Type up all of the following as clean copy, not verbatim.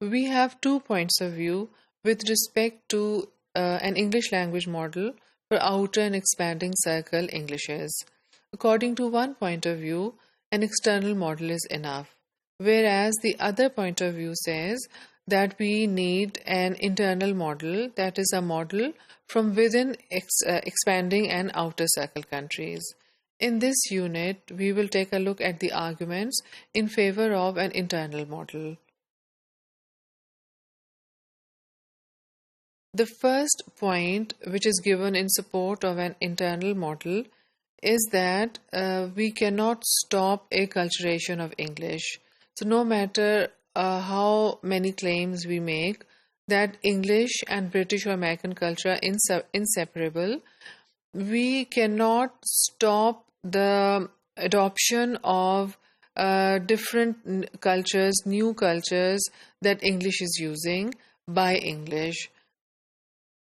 We have two points of view with respect to an English language model for outer and expanding circle Englishes. According to one point of view, an external model is enough, whereas the other point of view says that we need an internal model, that is, a model from within expanding and outer circle countries. In this unit, we will take a look at the arguments in favor of an internal model. The first point, which is given in support of an internal model, is that we cannot stop acculturation of English. So, no matter how many claims we make that English and British or American culture are inseparable, we cannot stop the adoption of different cultures, new cultures that English is using by English,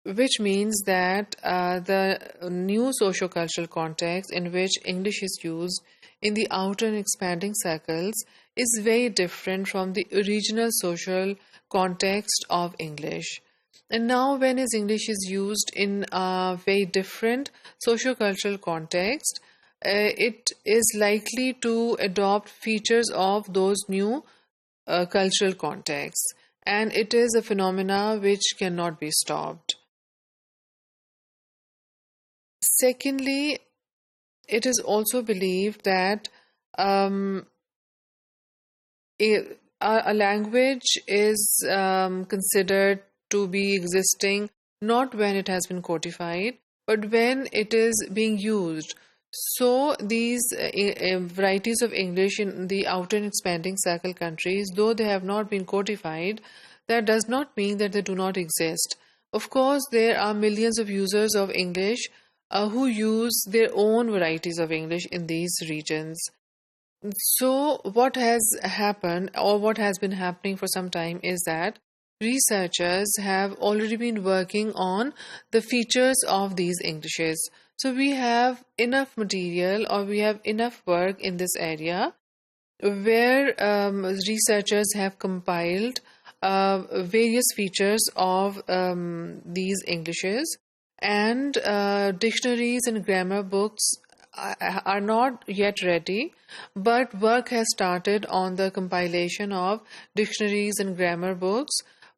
which means that the new socio-cultural context in which English is used in the outer and expanding circles is very different from the original social context of English. And now when English is used in a very different socio-cultural context, it is likely to adopt features of those new cultural contexts, and it is a phenomena which cannot be stopped. Secondly, it is also believed that a language is considered to be existing not when it has been codified, but when it is being used. So these varieties of English in the outer and expanding circle countries, though they have not been codified, that does not mean that they do not exist. Of course, there are millions of users of English who use their own varieties of English in these regions. So, what has happened or what has been happening for some time is that researchers have already been working on the features of these Englishes. So, we have enough material or we have enough work in this area where researchers have compiled various features of these Englishes, and dictionaries and grammar books are not yet ready, but work has started on the compilation of dictionaries and grammar books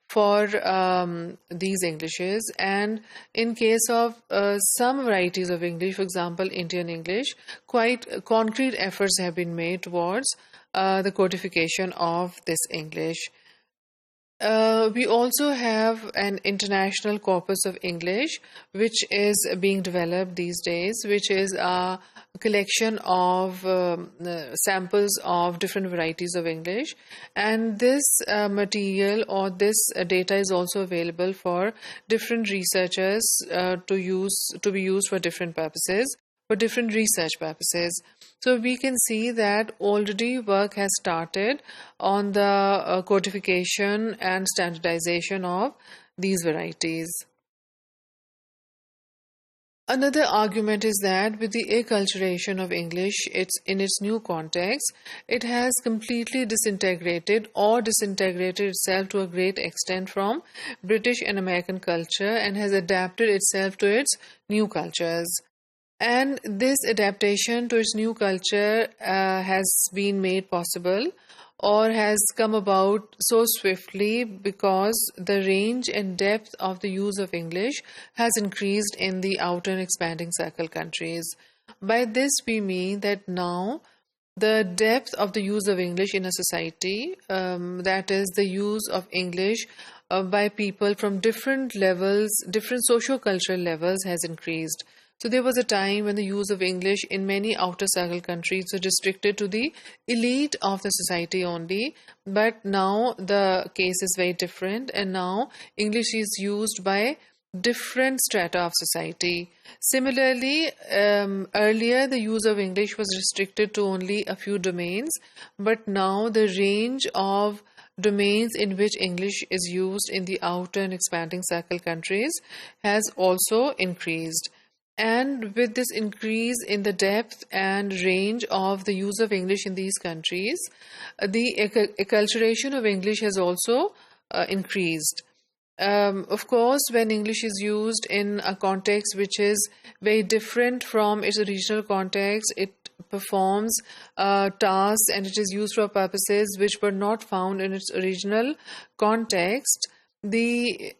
for these Englishes. And in case of some varieties of English, for example, Indian English, quite concrete efforts have been made towards the codification of this English. We also have an international corpus of English, which is being developed these days, which is a collection of samples of different varieties of English. And this material or this data is also available for different researchers to be used for different purposes, for different research purposes. So we can see that already work has started on the codification and standardization of these varieties. Another argument is that with the acculturation of English, in its new context, it has completely disintegrated itself to a great extent from British and American culture and has adapted itself to its new cultures. And this adaptation to its new culture has been made possible or has come about so swiftly because the range and depth of the use of English has increased in the outer and expanding circle countries. By this we mean that now the depth of the use of English in a society, that is the use of English by people from different levels, different socio-cultural levels, has increased. So there was a time when the use of English in many outer circle countries was restricted to the elite of the society only, but now the case is very different, and now English is used by different strata of society. Similarly, earlier the use of English was restricted to only a few domains, but now the range of domains in which English is used in the outer and expanding circle countries has also increased. And with this increase in the depth and range of the use of English in these countries, the acculturation of English has also increased. Of course, when English is used in a context which is very different from its original context, it performs tasks and it is used for purposes which were not found in its original context. The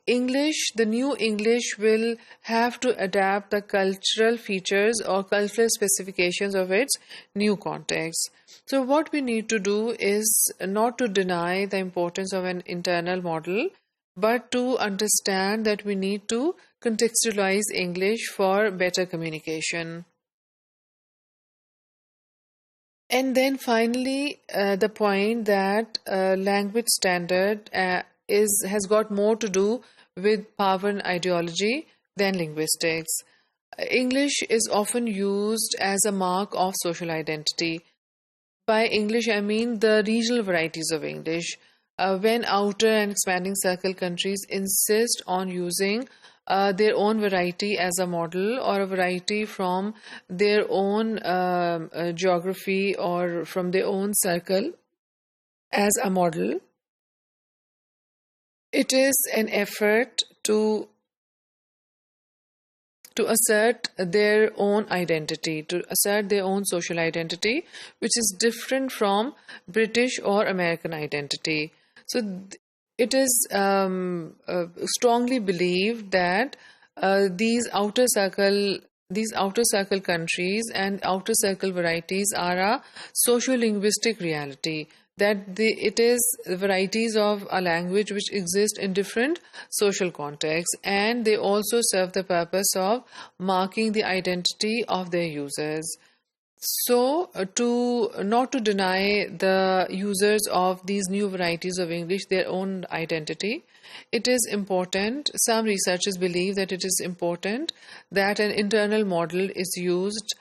new English will have to adapt the cultural features or cultural specifications of its new context. So, what we need to do is not to deny the importance of an internal model, but to understand that we need to contextualize English for better communication. And then finally, the point that language standard has got more to do with power and ideology than linguistics. English is often used as a mark of social identity. By English, I mean the regional varieties of English. When outer and expanding circle countries insist on using their own variety as a model, or a variety from their own geography or from their own circle as a model, it is an effort to assert their own identity, to assert their own social identity, which is different from British or American identity. So it is strongly believed that these outer circle countries and outer circle varieties are a socio-linguistic reality, that it is varieties of a language which exist in different social contexts, and they also serve the purpose of marking the identity of their users. So, to not to deny the users of these new varieties of English their own identity, it is important, some researchers believe that it is important that an internal model is used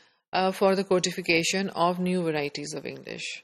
for the codification of new varieties of English.